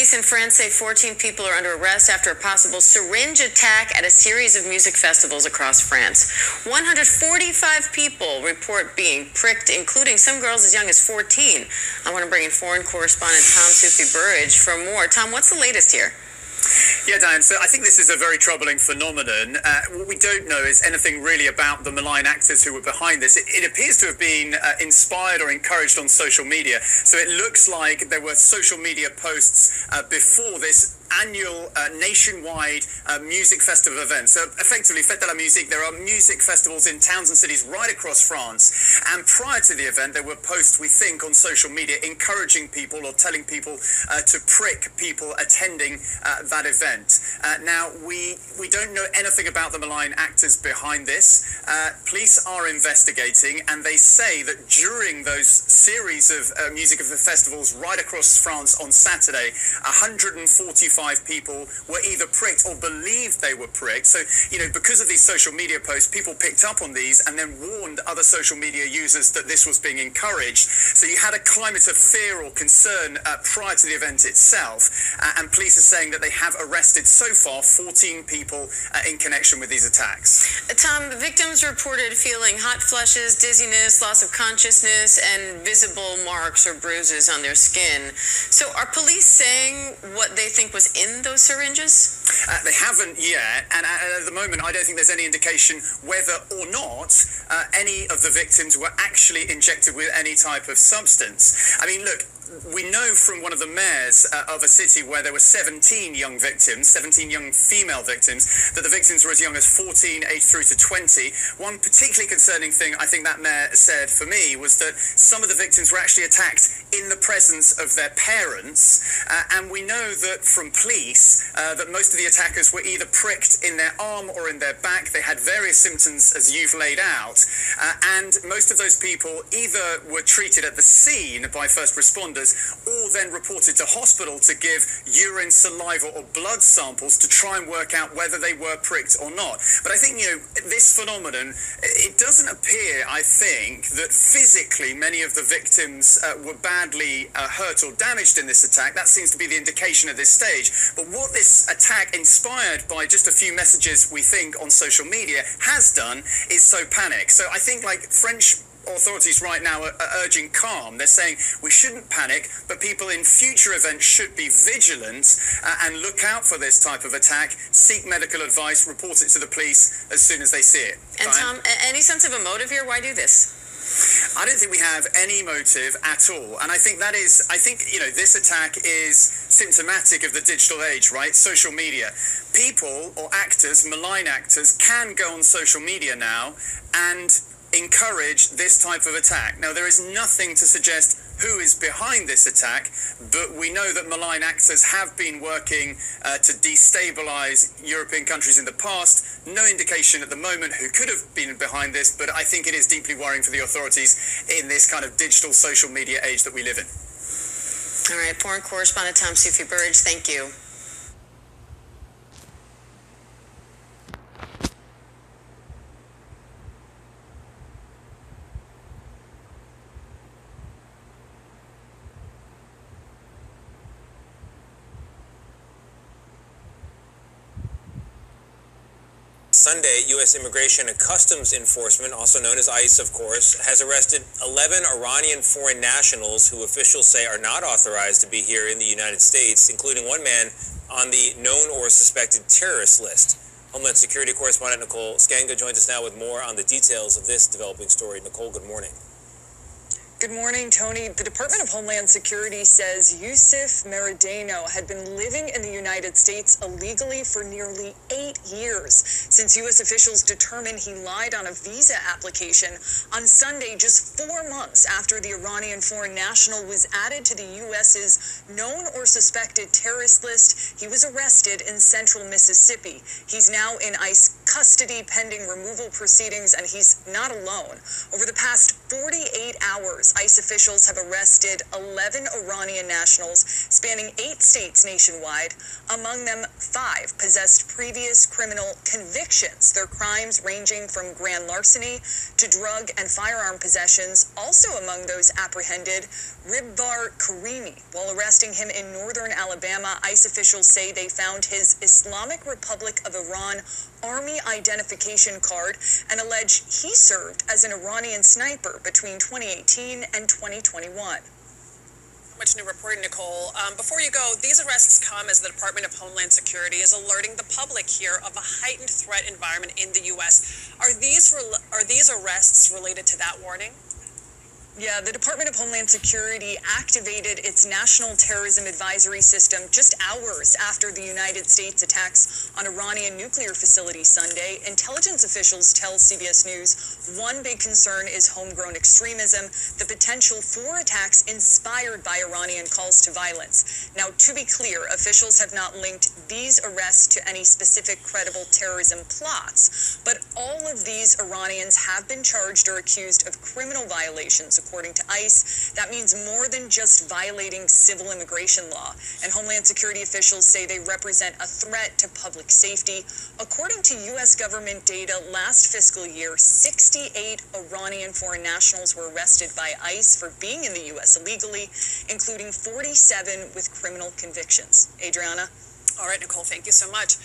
Police in France say 14 people are under arrest after a possible syringe attack at a series of music festivals across France. 145 people report being pricked, including some girls as young as 14. I want to bring in foreign correspondent Tom Sufi-Burridge for more. Tom, what's the latest here? Yeah, Diane, so I think this is a very troubling phenomenon. What we don't know is anything really about the malign actors who were behind this. It appears to have been inspired or encouraged on social media. So it looks like there were social media posts before this annual nationwide music festival event. So effectively, Fête de la Musique, there are music festivals in towns and cities right across France. And prior to the event, there were posts, we think, on social media encouraging people or telling people to prick people attending that event. Now, we don't know anything about the malign actors behind this. Police are investigating, and they say that during those series of music festivals right across France on Saturday, 145 people were either pricked or believed they were pricked. So, because of these social media posts, people picked up on these and then warned other social media users that this was being encouraged. So you had a climate of fear or concern prior to the event itself. And police are saying that they have arrested so far 14 people in connection with these attacks. Tom, victims reported feeling hot flushes, dizziness, loss of consciousness, and visible marks or bruises on their skin. So are police saying what they think was in those syringes? They haven't yet, and at the moment I don't think there's any indication whether or not any of the victims were actually injected with any type of substance. I mean, look, we know from one of the mayors of a city where there were 17 young victims, 17 young female victims, that the victims were as young as 14, aged through to 20. One particularly concerning thing I think that mayor said for me was that some of the victims were actually attacked in the presence of their parents. And we know that from police that most of the attackers were either pricked in their arm or in their back. They had various symptoms as you've laid out. And most of those people either were treated at the scene by first responders or then reported to hospital to give urine, saliva or blood samples to try and work out whether they were pricked or not. But I think, this phenomenon, it doesn't appear, I think, that physically many of the victims were badly hurt or damaged in this attack. That seems to be the indication at this stage. But what this attack, inspired by just a few messages, we think, on social media, has done is sow panic. So I think, French authorities right now are urging calm. They're saying we shouldn't panic, but people in future events should be vigilant and look out for this type of attack, seek medical advice, report it to the police as soon as they see it. And Tom, any sense of a motive here? Why do this? I don't think we have any motive at all. And I think this attack is symptomatic of the digital age, right? Social media. People or actors, malign actors, can go on social media now and encourage this type of attack. Now, there is nothing to suggest who is behind this attack, but we know that malign actors have been working to destabilize European countries in the past. No indication at the moment who could have been behind this, but I think it is deeply worrying for the authorities in this kind of digital social media age that we live in. All right, foreign correspondent Tom Sufi-Burridge, thank you. Sunday, U.S. Immigration and Customs Enforcement, also known as ICE, of course, has arrested 11 Iranian foreign nationals who officials say are not authorized to be here in the United States, including one man on the known or suspected terrorist list. Homeland Security correspondent Nicole Skanga joins us now with more on the details of this developing story. Nicole, good morning. Good morning, Tony. The Department of Homeland Security says Yusuf Meridano had been living in the United States illegally for nearly 8 years since U.S. officials determined he lied on a visa application on Sunday, just 4 months after the Iranian foreign national was added to the U.S.'s known or suspected terrorist list. He was arrested in central Mississippi. He's now in ICE custody pending removal proceedings, and he's not alone. Over the past 48 hours, ICE officials have arrested 11 Iranian nationals spanning 8 states nationwide. Among them, 5 possessed previous criminal convictions, their crimes ranging from grand larceny to drug and firearm possessions. Also among those apprehended, Ribbar Karimi. While arresting him in northern Alabama, ICE officials say they found his Islamic Republic of Iran Army identification card and allege he served as an Iranian sniper between 2018 and 2021. Much new reporting, Nicole. Before you go, these arrests come as the Department of Homeland Security is alerting the public here of a heightened threat environment in the U.S. Are these arrests related to that warning? Yeah, the Department of Homeland Security activated its National Terrorism Advisory System just hours after the United States attacks on Iranian nuclear facilities Sunday. Intelligence officials tell CBS News one big concern is homegrown extremism, the potential for attacks inspired by Iranian calls to violence. Now, to be clear, officials have not linked these arrests to any specific credible terrorism plots, but all of these Iranians have been charged or accused of criminal violations, according to ICE. That means more than just violating civil immigration law. And Homeland Security officials say they represent a threat to public safety. According to U.S. government data, last fiscal year, 68 Iranian foreign nationals were arrested by ICE for being in the U.S. illegally, including 47 with criminal convictions. Adriana? All right, Nicole, thank you so much.